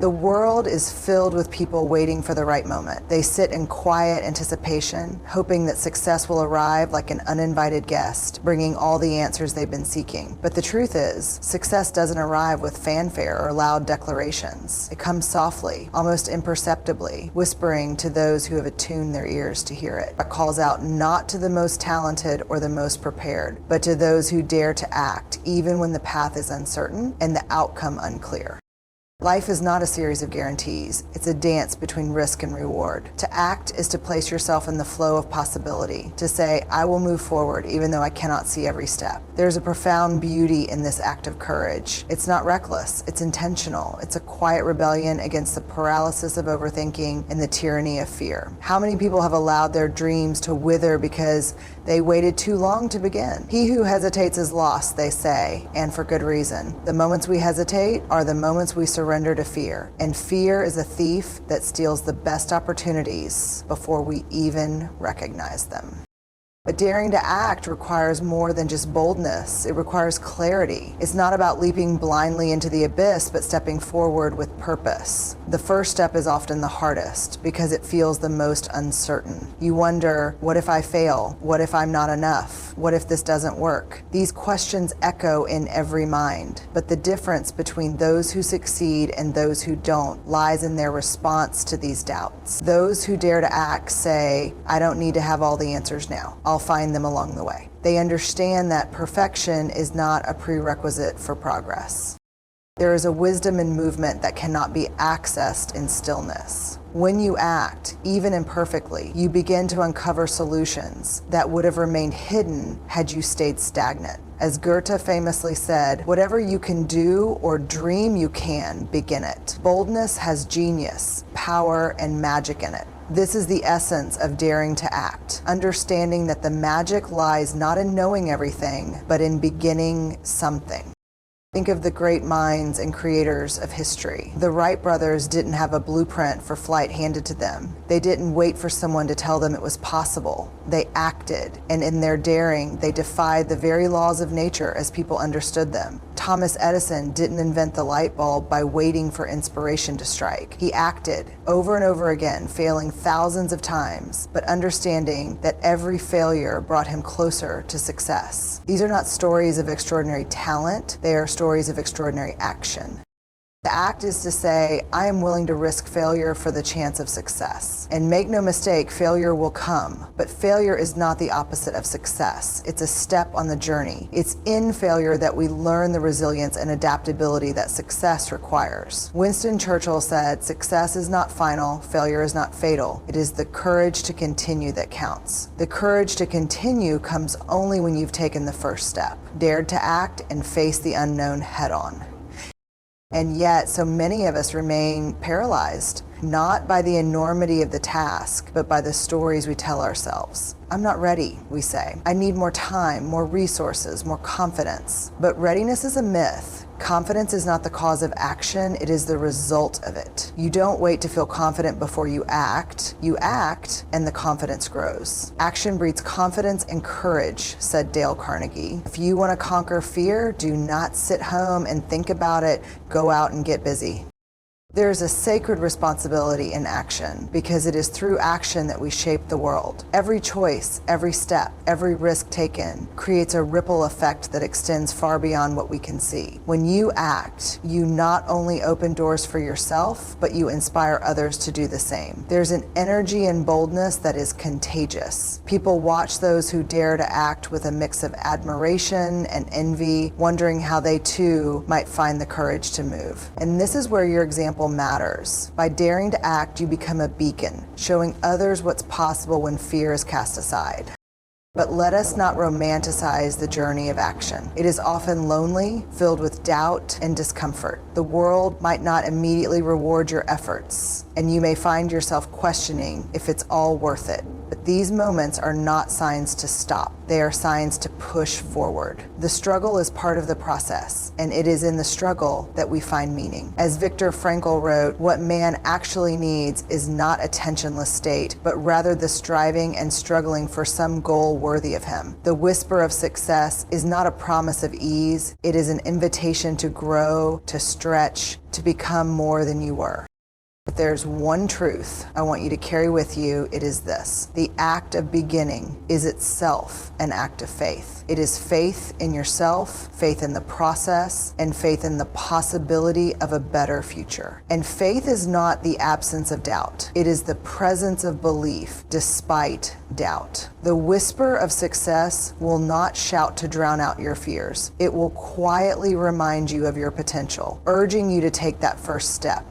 The world is filled with people waiting for the right moment. They sit in quiet anticipation, hoping that success will arrive like an uninvited guest, bringing all the answers they've been seeking. But the truth is, success doesn't arrive with fanfare or loud declarations. It comes softly, almost imperceptibly, whispering to those who have attuned their ears to hear it. It calls out not to the most talented or the most prepared, but to those who dare to act, even when the path is uncertain and the outcome unclear. Life is not a series of guarantees. It's a dance between risk and reward. To act is to place yourself in the flow of possibility, to say, I will move forward even though I cannot see every step. There's a profound beauty in this act of courage. It's not reckless, it's intentional. It's a quiet rebellion against the paralysis of overthinking and the tyranny of fear. How many people have allowed their dreams to wither because they waited too long to begin? He who hesitates is lost, they say, and for good reason. The moments we hesitate are the moments we surrender to fear, and fear is a thief that steals the best opportunities before we even recognize them. But daring to act requires more than just boldness. It requires clarity. It's not about leaping blindly into the abyss, but stepping forward with purpose. The first step is often the hardest because it feels the most uncertain. You wonder, what if I fail? What if I'm not enough? What if this doesn't work? These questions echo in every mind, but the difference between those who succeed and those who don't lies in their response to these doubts. Those who dare to act say, I don't need to have all the answers now. I'll find them along the way. They understand that perfection is not a prerequisite for progress. There is a wisdom in movement that cannot be accessed in stillness. When you act, even imperfectly, you begin to uncover solutions that would have remained hidden had you stayed stagnant. As Goethe famously said, whatever you can do or dream you can, begin it. Boldness has genius, power, and magic in it. This is the essence of daring to act, understanding that the magic lies not in knowing everything, but in beginning something. Think of the great minds and creators of history. The Wright brothers didn't have a blueprint for flight handed to them. They didn't wait for someone to tell them it was possible. They acted, and in their daring, they defied the very laws of nature as people understood them. Thomas Edison didn't invent the light bulb by waiting for inspiration to strike. He acted over and over again, failing thousands of times, but understanding that every failure brought him closer to success. These are not stories of extraordinary talent, they are stories of extraordinary action. The act is to say, I am willing to risk failure for the chance of success. And make no mistake, failure will come, but failure is not the opposite of success. It's a step on the journey. It's in failure that we learn the resilience and adaptability that success requires. Winston Churchill said, success is not final, failure is not fatal. It is the courage to continue that counts. The courage to continue comes only when you've taken the first step, dared to act and face the unknown head on. And yet, so many of us remain paralyzed, not by the enormity of the task, but by the stories we tell ourselves. I'm not ready, we say. I need more time, more resources, more confidence. But readiness is a myth. Confidence is not the cause of action, it is the result of it. You don't wait to feel confident before you act and the confidence grows. Action breeds confidence and courage, said Dale Carnegie. If you want to conquer fear, do not sit home and think about it, go out and get busy. There is a sacred responsibility in action because it is through action that we shape the world. Every choice, every step, every risk taken creates a ripple effect that extends far beyond what we can see. When you act, you not only open doors for yourself, but you inspire others to do the same. There's an energy and boldness that is contagious. People watch those who dare to act with a mix of admiration and envy, wondering how they too might find the courage to move. And this is where your example matters. By daring to act, you become a beacon, showing others what's possible when fear is cast aside. But let us not romanticize the journey of action. It is often lonely, filled with doubt and discomfort. The world might not immediately reward your efforts, and you may find yourself questioning if it's all worth it. But these moments are not signs to stop. They are signs to push forward. The struggle is part of the process, and it is in the struggle that we find meaning. As Viktor Frankl wrote, what man actually needs is not a tensionless state, but rather the striving and struggling for some goal worthy of him. The whisper of success is not a promise of ease. It is an invitation to grow, to stretch, to become more than you were. If there's one truth I want you to carry with you, it is this: the act of beginning is itself an act of faith. It is faith in yourself, faith in the process, and faith in the possibility of a better future. And faith is not the absence of doubt. It is the presence of belief despite doubt. The whisper of success will not shout to drown out your fears. It will quietly remind you of your potential, urging you to take that first step.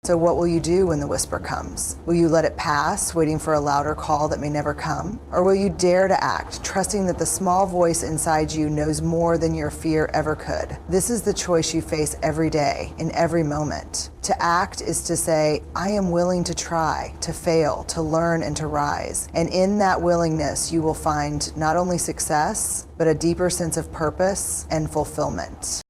So what will you do when the whisper comes? Will you let it pass, waiting for a louder call that may never come? Or will you dare to act, trusting that the small voice inside you knows more than your fear ever could? This is the choice you face every day, in every moment. To act is to say, I am willing to try, to fail, to learn, and to rise. And in that willingness, you will find not only success, but a deeper sense of purpose and fulfillment.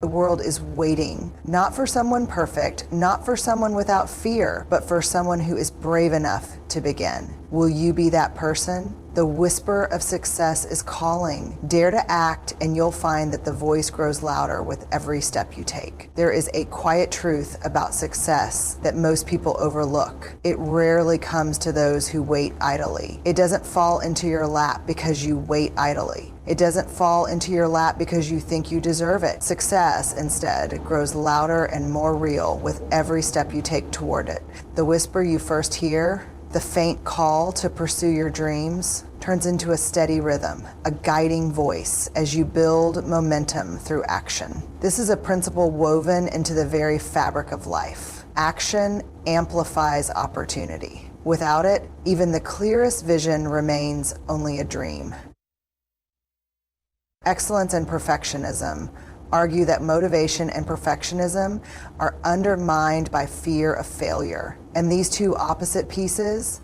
The world is waiting, not for someone perfect, not for someone without fear, but for someone who is brave enough to begin. Will you be that person? The whisper of success is calling. Dare to act, and you'll find that the voice grows louder with every step you take. There is a quiet truth about success that most people overlook. It rarely comes to those who wait idly. It doesn't fall into your lap because you wait idly. It doesn't fall into your lap because you think you deserve it. Success, instead, grows louder and more real with every step you take toward it. The whisper you first hear, the faint call to pursue your dreams, turns into a steady rhythm, a guiding voice as you build momentum through action. This is a principle woven into the very fabric of life. Action amplifies opportunity. Without it, even the clearest vision remains only a dream. Excellence and perfectionism argue that motivation and perfectionism are undermined by fear of failure. And these two opposite pieces,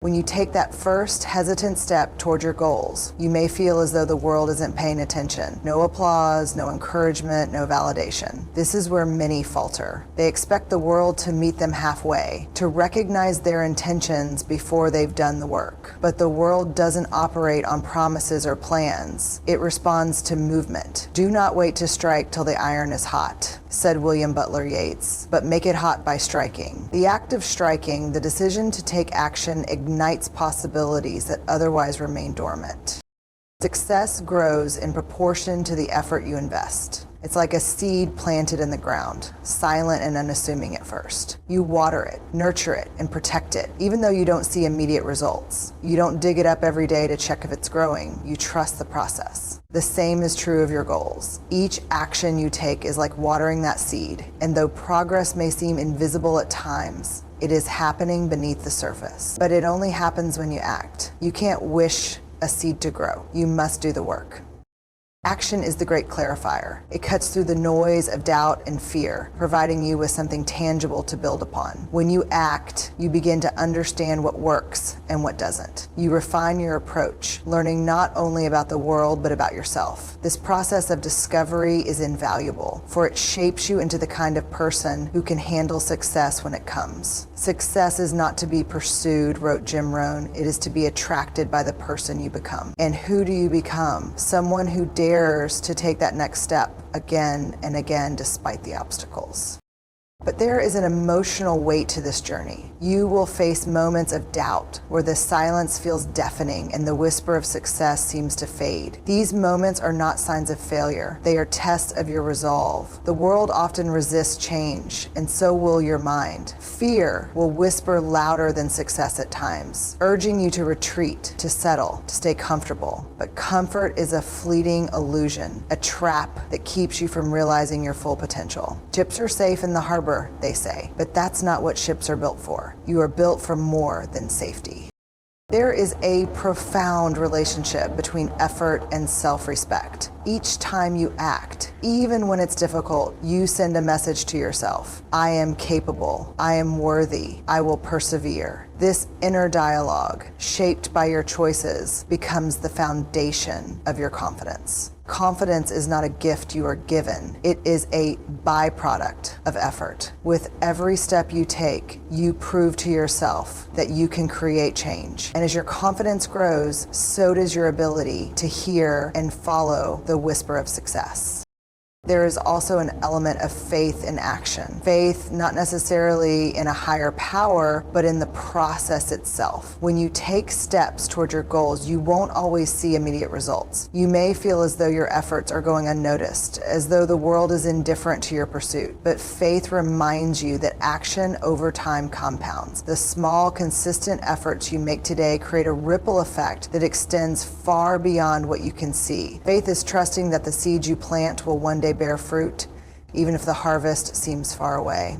when you take that first hesitant step toward your goals, you may feel as though the world isn't paying attention. No applause, no encouragement, no validation. This is where many falter. They expect the world to meet them halfway, to recognize their intentions before they've done the work. But the world doesn't operate on promises or plans. It responds to movement. Do not wait to strike till the iron is hot, said William Butler Yeats, but make it hot by striking. The act of striking, the decision to take action, ignites possibilities that otherwise remain dormant. Success grows in proportion to the effort you invest. It's like a seed planted in the ground, silent and unassuming at first. You water it, nurture it, and protect it, even though you don't see immediate results. You don't dig it up every day to check if it's growing. You trust the process. The same is true of your goals. Each action you take is like watering that seed, and though progress may seem invisible at times, it is happening beneath the surface. But it only happens when you act. You can't wish a seed to grow. You must do the work. Action is the great clarifier. It cuts through the noise of doubt and fear, providing you with something tangible to build upon. When you act, you begin to understand what works and what doesn't. You refine your approach, learning not only about the world, but about yourself. This process of discovery is invaluable, for it shapes you into the kind of person who can handle success when it comes. Success is not to be pursued, wrote Jim Rohn. It is to be attracted by the person you become. And who do you become? Someone who dares to take that next step again and again despite the obstacles. But there is an emotional weight to this journey. You will face moments of doubt where the silence feels deafening and the whisper of success seems to fade. These moments are not signs of failure. They are tests of your resolve. The world often resists change, and so will your mind. Fear will whisper louder than success at times, urging you to retreat, to settle, to stay comfortable. But comfort is a fleeting illusion, a trap that keeps you from realizing your full potential. Ships are safe in the harbor, they say, but that's not what ships are built for. You are built for more than safety. There is a profound relationship between effort and self-respect. Each time you act, even when it's difficult, you send a message to yourself. I am capable. I am worthy. I will persevere. This inner dialogue, shaped by your choices, becomes the foundation of your confidence. Confidence is not a gift you are given. It is a byproduct of effort. With every step you take, you prove to yourself that you can create change. And as your confidence grows, so does your ability to hear and follow the whisper of success. There is also an element of faith in action. Faith, not necessarily in a higher power, but in the process itself. When you take steps toward your goals, you won't always see immediate results. You may feel as though your efforts are going unnoticed, as though the world is indifferent to your pursuit. But faith reminds you that action over time compounds. The small, consistent efforts you make today create a ripple effect that extends far beyond what you can see. Faith is trusting that the seeds you plant will one day bear fruit, even if the harvest seems far away.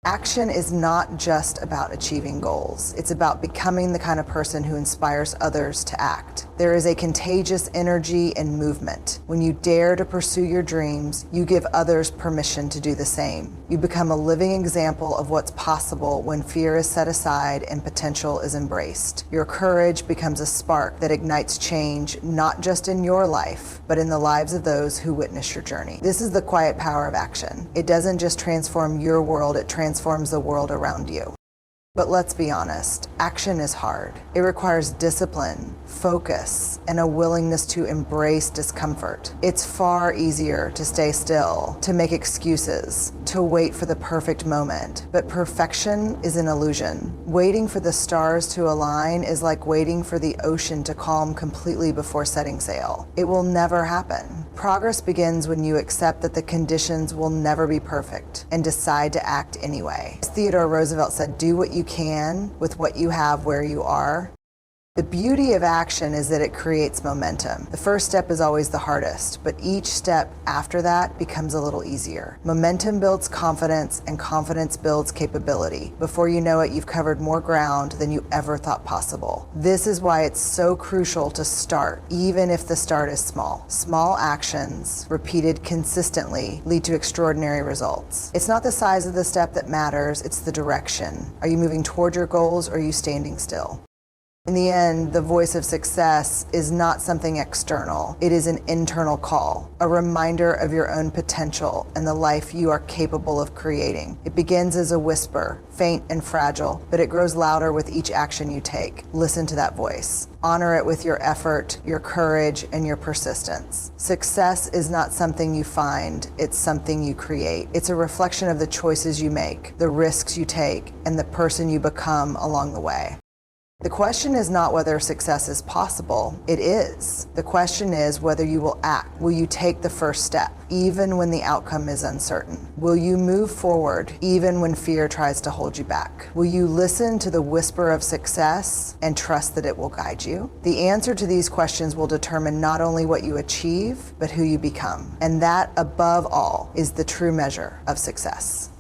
Action is not just about achieving goals. It's about becoming the kind of person who inspires others to act. There is a contagious energy and movement. When you dare to pursue your dreams, you give others permission to do the same. You become a living example of what's possible when fear is set aside and potential is embraced. Your courage becomes a spark that ignites change, not just in your life, but in the lives of those who witness your journey. This is the quiet power of action. It doesn't just transform your world, it transforms the world around you. But let's be honest, action is hard. It requires discipline, focus, and a willingness to embrace discomfort. It's far easier to stay still, to make excuses, to wait for the perfect moment. But perfection is an illusion. Waiting for the stars to align is like waiting for the ocean to calm completely before setting sail. It will never happen. Progress begins when you accept that the conditions will never be perfect and decide to act anyway. As Theodore Roosevelt said, do what you can with what you have where you are. The beauty of action is that it creates momentum. The first step is always the hardest, but each step after that becomes a little easier. Momentum builds confidence, and confidence builds capability. Before you know it, you've covered more ground than you ever thought possible. This is why it's so crucial to start, even if the start is small. Small actions, repeated consistently, lead to extraordinary results. It's not the size of the step that matters, it's the direction. Are you moving toward your goals, or are you standing still? In the end, the voice of success is not something external. It is an internal call, a reminder of your own potential and the life you are capable of creating. It begins as a whisper, faint and fragile, but it grows louder with each action you take. Listen to that voice. Honor it with your effort, your courage, and your persistence. Success is not something you find, it's something you create. It's a reflection of the choices you make, the risks you take, and the person you become along the way. The question is not whether success is possible. It is. The question is whether you will act. Will you take the first step, even when the outcome is uncertain? Will you move forward, even when fear tries to hold you back? Will you listen to the whisper of success and trust that it will guide you? The answer to these questions will determine not only what you achieve, but who you become. And that, above all, is the true measure of success.